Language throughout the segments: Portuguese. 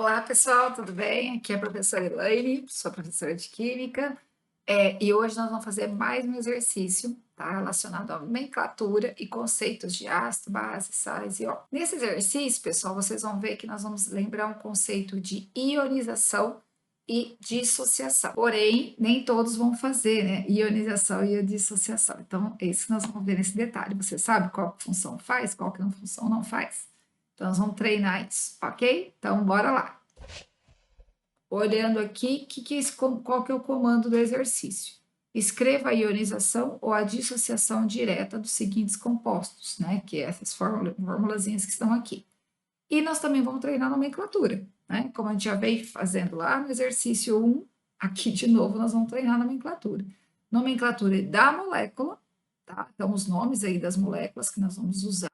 Olá, pessoal, tudo bem? Aqui é a professora Elaine, sou professora de Química, e hoje nós vamos fazer mais um exercício, tá? Relacionado à nomenclatura e conceitos de ácido, base, sais e óleo. Nesse exercício, pessoal, vocês vão ver que nós vamos lembrar um conceito de ionização e dissociação. Porém, nem todos vão fazer, né? Ionização e a dissociação. Então, é isso que nós vamos ver nesse detalhe. Você sabe qual função faz, qual que função não faz? Então, nós vamos treinar isso, ok? Então, bora lá. Olhando aqui, qual que é o comando do exercício? Escreva a ionização ou a dissociação direta dos seguintes compostos, né? Que é essas formulazinhas que estão aqui. E nós também vamos treinar a nomenclatura, né? Como a gente já veio fazendo lá no exercício 1, aqui de novo nós vamos treinar a nomenclatura. Nomenclatura da molécula, tá? Então, os nomes aí das moléculas que nós vamos usar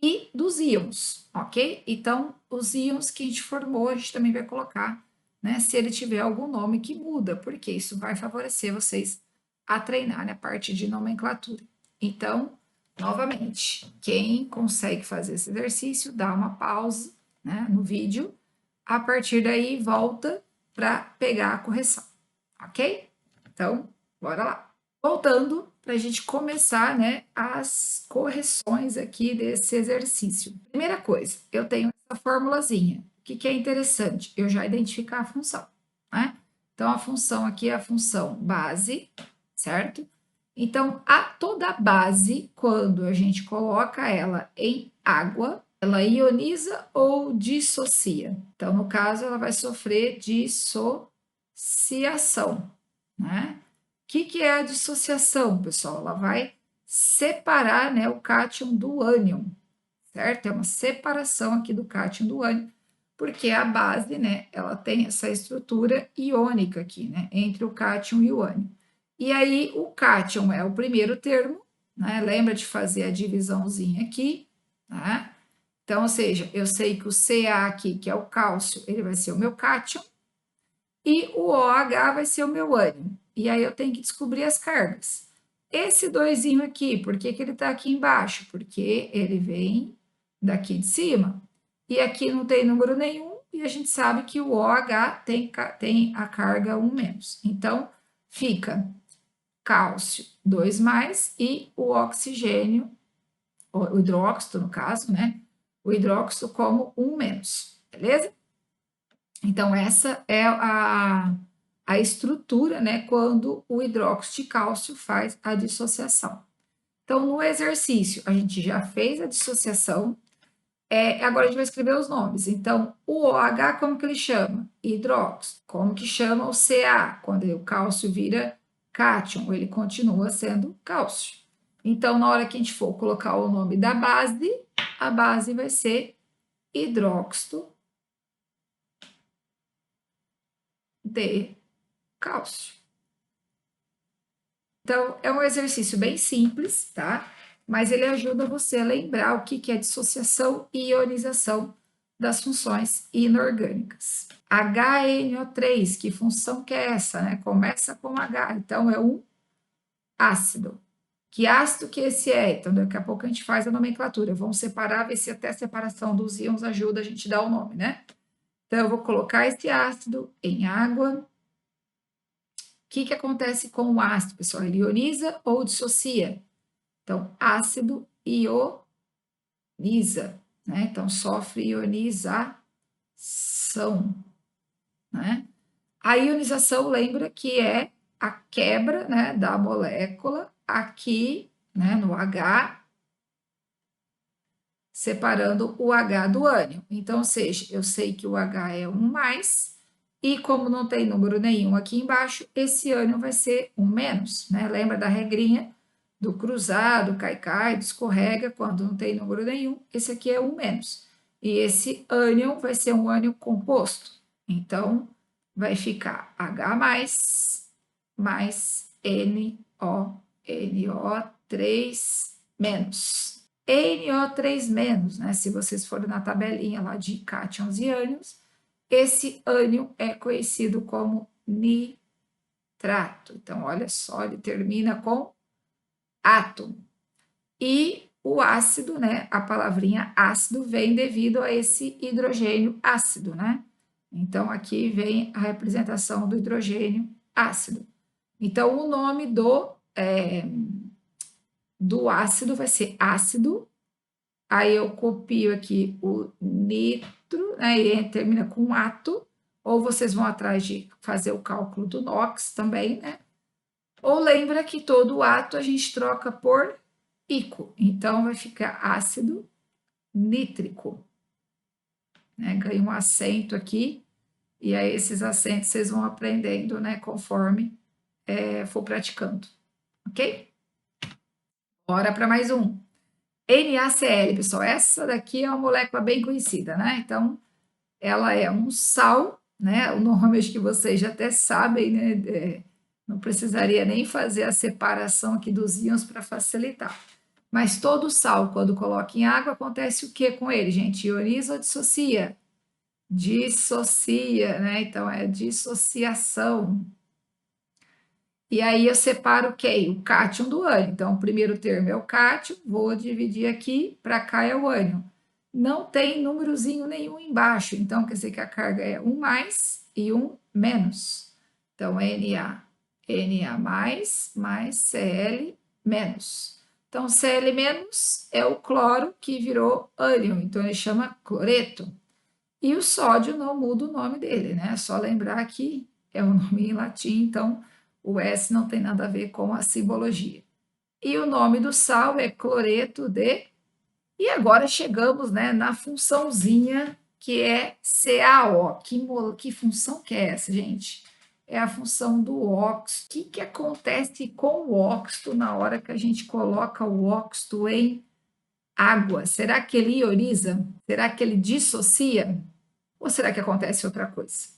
e dos íons, ok? Então, os íons que a gente formou, a gente também vai colocar, né? Se ele tiver algum nome que muda, porque isso vai favorecer vocês a treinar na parte de nomenclatura. Então, novamente, quem consegue fazer esse exercício, dá uma pausa, né, no vídeo, a partir daí volta para pegar a correção, ok? Então, bora lá. Voltando para a gente começar, né, as correções aqui desse exercício. Primeira coisa, eu tenho essa formulazinha. O que é interessante? Eu já identificar a função, né? Então, a função aqui é a função base, certo? Então, toda base, quando a gente coloca ela em água, ela ioniza ou dissocia. Então, no caso, ela vai sofrer dissociação, né? O que é a dissociação, pessoal? Ela vai separar, né, o cátion do ânion, certo? É uma separação aqui do cátion do ânion, porque a base, né, ela tem essa estrutura iônica aqui, né, entre o cátion e o ânion. E aí, o cátion é o primeiro termo, né? Lembra de fazer a divisãozinha aqui, né? Então, ou seja, eu sei que o Ca aqui, que é o cálcio, ele vai ser o meu cátion, e o OH vai ser o meu ânion. E aí eu tenho que descobrir as cargas. Esse doisinho aqui, por que ele está aqui embaixo? Porque ele vem daqui de cima. E aqui não tem número nenhum, e a gente sabe que o OH tem a carga 1 menos. Então, fica cálcio 2 mais e o oxigênio, o hidróxido no caso, né? O hidróxido como 1 menos, beleza? Então, essa é a estrutura, né, quando o hidróxido de cálcio faz a dissociação. Então, no exercício, a gente já fez a dissociação, agora a gente vai escrever os nomes. Então, o OH, como que ele chama? Hidróxido. Como que chama o Ca? Quando o cálcio vira cátion, ele continua sendo cálcio. Então, na hora que a gente for colocar o nome da base, a base vai ser hidróxido de cálcio. Então, é um exercício bem simples, tá? Mas ele ajuda você a lembrar o que é dissociação e ionização das funções inorgânicas. HNO3, que função que é essa, né? Começa com H, então é um ácido. Que ácido que esse é? Então, daqui a pouco a gente faz a nomenclatura. Vamos separar, ver se até a separação dos íons ajuda a gente a dar o nome, né? Então, eu vou colocar esse ácido em água. O que acontece com o ácido, pessoal? Ele ioniza ou dissocia? Então, ácido ioniza, né? Então, sofre ionização, né? A ionização, lembra que é a quebra, né, da molécula aqui, né, no H, separando o H do ânion. Então, ou seja, eu sei que o H é 1 mais, e como não tem número nenhum aqui embaixo, esse ânion vai ser 1 menos, né? Lembra da regrinha do cruzado, cai, do escorrega, quando não tem número nenhum, esse aqui é 1 menos. E esse ânion vai ser um ânion composto. Então, vai ficar H mais NO3 menos. NO3 menos, né? Se vocês forem na tabelinha lá de cátions e ânions, esse ânion é conhecido como nitrato. Então, olha só, ele termina com átomo. E o ácido, né? A palavrinha ácido vem devido a esse hidrogênio ácido, né? Então, aqui vem a representação do hidrogênio ácido. Então, o nome do ácido vai ser ácido. Aí eu copio aqui o nitro, né, e termina com ato, ou vocês vão atrás de fazer o cálculo do NOx também, né? Ou lembra que todo ato a gente troca por ico, então vai ficar ácido nítrico, né? Ganha um acento aqui, e aí esses acentos vocês vão aprendendo, né, conforme for praticando, ok? Bora para mais um. NaCl, pessoal, essa daqui é uma molécula bem conhecida, né? Então, ela é um sal, né? O nome acho que vocês já até sabem, né? Não precisaria nem fazer a separação aqui dos íons para facilitar. Mas todo sal, quando coloca em água, acontece o que com ele, gente? Ioniza ou dissocia? Dissocia, né? Então, é dissociação. E aí eu separo o quê? O cátion do ânion. Então, o primeiro termo é o cátion, vou dividir aqui, para cá é o ânion. Não tem númerozinho nenhum embaixo, então quer dizer que a carga é 1 mais e 1 menos. Então, Na mais Cl menos. Então, Cl menos é o cloro que virou ânion, então ele chama cloreto. E o sódio não muda o nome dele, né? É só lembrar que é um nome em latim, então o S não tem nada a ver com a simbologia. E o nome do sal é cloreto de... E agora chegamos, né, na funçãozinha que é CaO. Que função que é essa, gente? É a função do óxido. O que acontece com o óxido na hora que a gente coloca o óxido em água? Será que ele ioniza? Será que ele dissocia? Ou será que acontece outra coisa?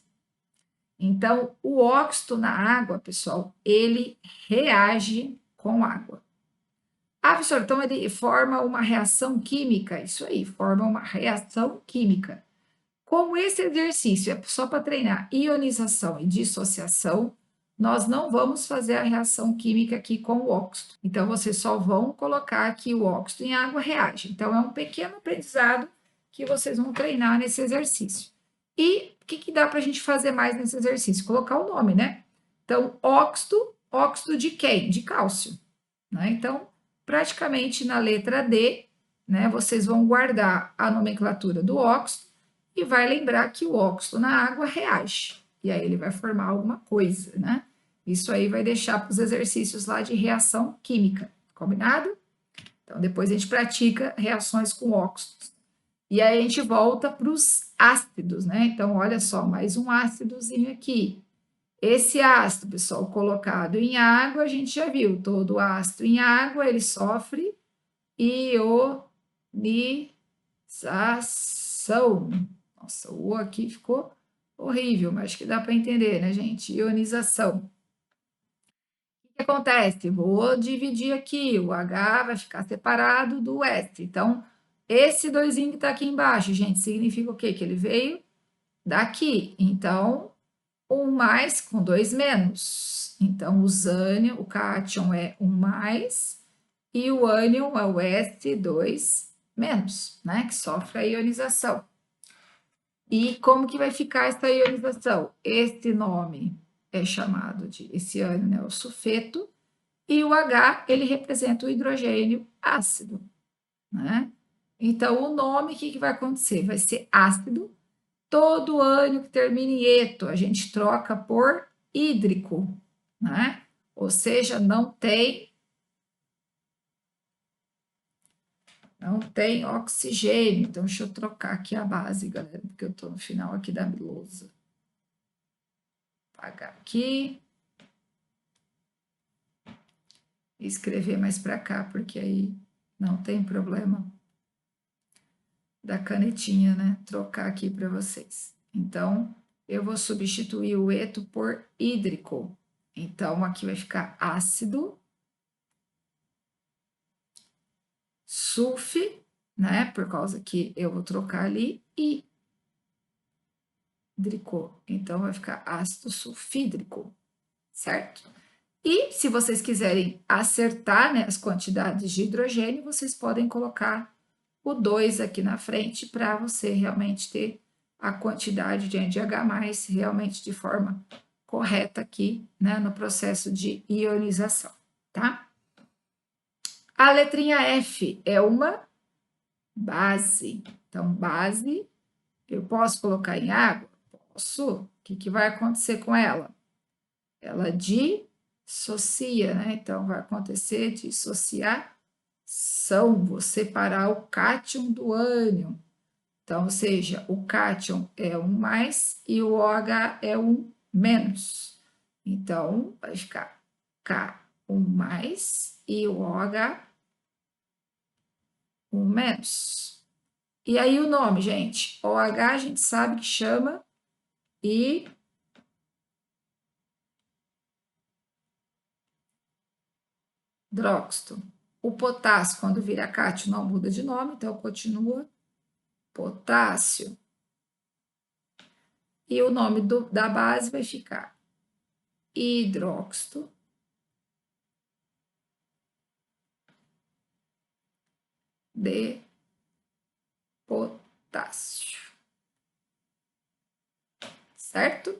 Então, o óxido na água, pessoal, ele reage com água. Ah, professor, então ele forma uma reação química. Isso aí, forma uma reação química. Como esse exercício é só para treinar ionização e dissociação, nós não vamos fazer a reação química aqui com o óxido. Então, vocês só vão colocar que o óxido em água reage. Então, é um pequeno aprendizado que vocês vão treinar nesse exercício. E o que dá para a gente fazer mais nesse exercício? Colocar o nome, né? Então, óxido de quem? De cálcio. Né? Então, praticamente na letra D, né, vocês vão guardar a nomenclatura do óxido e vai lembrar que o óxido na água reage. E aí ele vai formar alguma coisa, né? Isso aí vai deixar para os exercícios lá de reação química, combinado? Então, depois a gente pratica reações com óxidos. E aí a gente volta para os ácidos, né? Então, olha só, mais um ácidozinho aqui. Esse ácido, pessoal, colocado em água, a gente já viu, todo ácido em água, ele sofre ionização. Nossa, o O aqui ficou horrível, mas acho que dá para entender, né, gente? Ionização. O que acontece? Vou dividir aqui, o H vai ficar separado do S. Então, esse doisinho que está aqui embaixo, gente, significa o quê? Que ele veio daqui. Então, 1 mais com 2 menos. Então, o cátion é 1 mais, e o ânion é o S2 menos, né? Que sofre a ionização. E como que vai ficar essa ionização? Esse nome é chamado de, esse ânion, né, o sulfeto, e o H, ele representa o hidrogênio ácido, né? Então, o nome, o que vai acontecer? Vai ser ácido. Todo ânion que termina em eto, a gente troca por hídrico, né? Ou seja, não tem oxigênio. Então, deixa eu trocar aqui a base, galera, porque eu estou no final aqui da lousa. Apagar aqui. E escrever mais para cá, porque aí não tem problema da canetinha, né? Trocar aqui para vocês. Então, eu vou substituir o eto por hídrico. Então, aqui vai ficar ácido, sulf, né? Por causa que eu vou trocar ali, e hídrico. Então, vai ficar ácido sulfídrico, certo? E se vocês quiserem acertar, né, as quantidades de hidrogênio, vocês podem colocar o 2 aqui na frente para você realmente ter a quantidade de NH+, realmente de forma correta aqui, né, no processo de ionização, tá? A letrinha F é uma base. Então, base, eu posso colocar em água? Posso. O que vai acontecer com ela? Ela dissocia, né? Então, vai acontecer dissociação. Vou separar o cátion do ânion. Então, ou seja, o cátion é um mais e o OH é um menos. Então, vai ficar K um mais e o OH um menos. E aí o nome, gente? OH a gente sabe que chama hidróxido. O potássio, quando vira cátion, não muda de nome, então continua potássio. E o nome da base vai ficar hidróxido de potássio. Certo?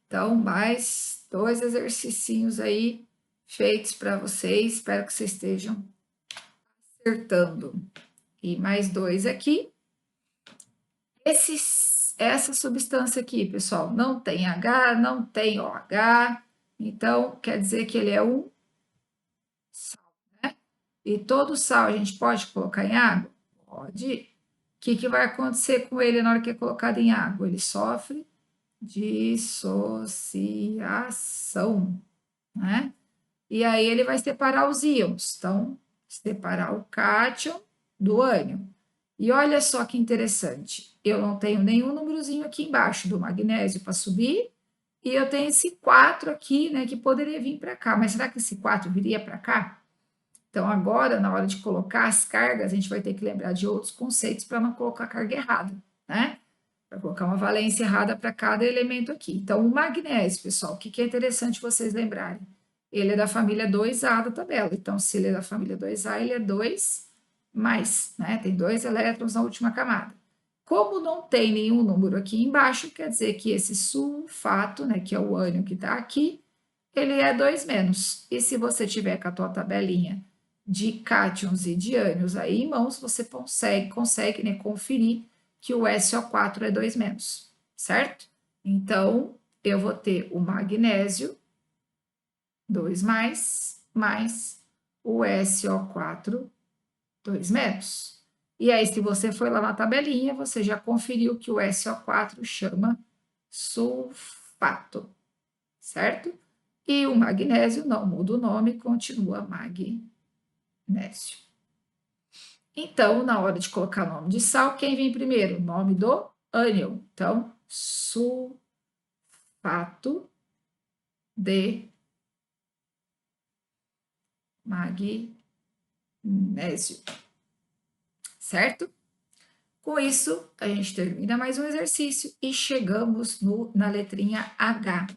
Então, mais 2 exercicinhos aí feitos para vocês. Espero que vocês estejam acertando. E mais 2 aqui. Essa substância aqui, pessoal, não tem H, não tem OH. Então, quer dizer que ele é um sal, né? E todo sal a gente pode colocar em água? Pode. O que vai acontecer com ele na hora que é colocado em água? Ele sofre dissociação, né? E aí ele vai separar os íons. Então, separar o cátion do ânion. E olha só que interessante. Eu não tenho nenhum númerozinho aqui embaixo do magnésio para subir. E eu tenho esse 4 aqui, né, que poderia vir para cá. Mas será que esse 4 viria para cá? Então, agora, na hora de colocar as cargas, a gente vai ter que lembrar de outros conceitos para não colocar a carga errada, né? Para colocar uma valência errada para cada elemento aqui. Então, o magnésio, pessoal, o que é interessante vocês lembrarem? Ele é da família 2A da tabela. Então, se ele é da família 2A, ele é 2 mais, né? Tem 2 elétrons na última camada. Como não tem nenhum número aqui embaixo, quer dizer que esse sulfato, né, que é o ânion que está aqui, ele é 2 menos. E se você tiver com a tua tabelinha de cátions e de ânions aí em mãos, você consegue né, conferir que o SO4 é 2 menos, certo? Então, eu vou ter o magnésio 2 mais o SO4 2 menos. E aí, se você for lá na tabelinha, você já conferiu que o SO4 chama sulfato, certo? E o magnésio não muda o nome, continua magnésio. Então, na hora de colocar o nome de sal, quem vem primeiro? O nome do ânion. Então, sulfato de magnésio. Certo? Com isso, a gente termina mais um exercício e chegamos na letrinha H.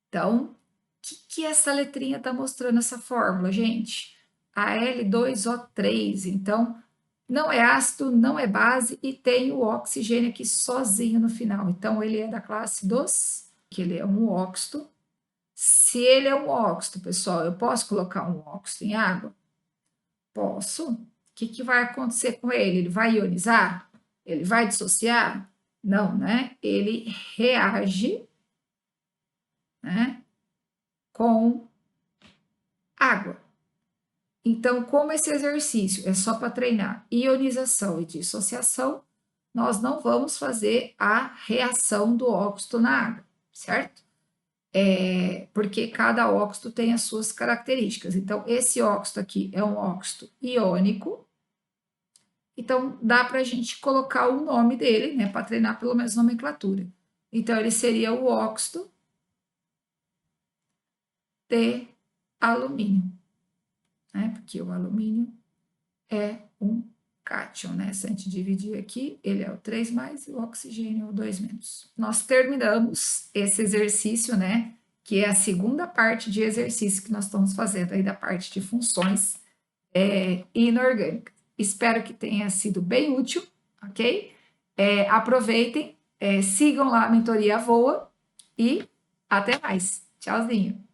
Então, o que essa letrinha está mostrando essa fórmula, gente? Al2O3. Então, não é ácido, não é base e tem o oxigênio aqui sozinho no final. Então, ele é da classe dos, que ele é um óxido. Se ele é um óxido, pessoal, eu posso colocar um óxido em água? Posso. O que vai acontecer com ele? Ele vai ionizar? Ele vai dissociar? Não, né? Ele reage, né, com água. Então, como esse exercício é só para treinar ionização e dissociação, nós não vamos fazer a reação do óxido na água, certo? Porque cada óxido tem as suas características. Então, esse óxido aqui é um óxido iônico. Então, dá para a gente colocar o nome dele, né, para treinar pelo menos nomenclatura. Então, ele seria o óxido de alumínio, né? Porque o alumínio é um cátion, né? Se a gente dividir aqui, ele é o 3 mais e o oxigênio é o 2 menos. Nós terminamos esse exercício, né? Que é a segunda parte de exercício que nós estamos fazendo aí da parte de funções inorgânicas. Espero que tenha sido bem útil, ok? Aproveitem Sigam lá a mentoria Voa e até mais. Tchauzinho.